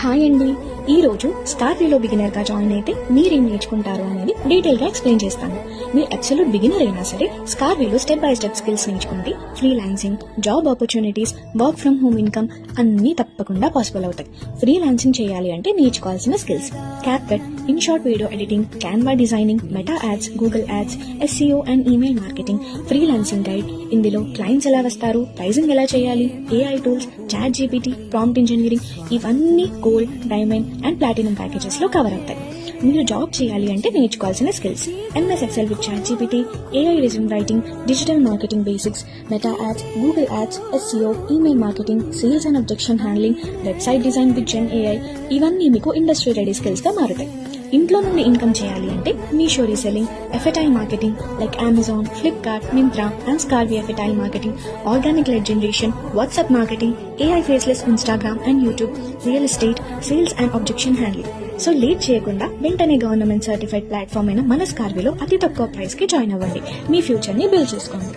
Hi అండి, ఈరోజు స్కార్విలో బిగినర్గా join అయితే మీరేం నేర్చుకుంటారు అనేది డీటెయిల్గా ఎక్స్ప్లెయిన్ చేస్తాను. మీరు అబ్సల్యూట్ బిగినర్ అయినా సరే స్కార్విలో స్టెప్ బై స్టెప్ స్కిల్స్ నేర్చుకుంటే freelancing, job opportunities, work from home income అన్నీ తప్పకుండా పాసిబుల్ అవుతాయి. ఫ్రీలాన్సింగ్ చేయాలి అంటే నేర్చుకోవాల్సిన skills: CapCut, in short video editing, Canva designing, Meta ads, Google ads, SEO and email marketing, freelancing guide. ఇందులో clients ఎలా వస్తారు, ప్రైజింగ్ ఎలా చేయాలి, AI tools, ChatGPT, prompt engineering, ఇవన్నీ gold, diamond and platinum packages లో కవర్ అవుతాయి. మీరు job చేయాలి అంటే నేర్చుకోవాల్సిన skills: MS Excel with ChatGPT, AI resume writing, digital marketing basics, meta ads, Google ads, SEO, email marketing, sales and objection handling, website design with Gen AI. ఇవన్నీ మీకు industry ready skills గా మారుతాయి. ఇంట్లో నుండి income చేయాలి అంటే Meesho reselling, FATI marketing like Amazon, Flipkart, Myntra and స్కార్వి FATI marketing, organic lead generation, WhatsApp marketing, AI faceless Instagram and YouTube, real estate, sales and objection handling. So late చేయకుండా వెంటనే గవర్నమెంట్ సర్టిఫైడ్ ప్లాట్ఫామ్ అయిన మన స్కార్విలో అతి తక్కువ ప్రైస్ కి జాయిన్ అవ్వండి. మీ future ని బిల్డ్ చేసుకోండి.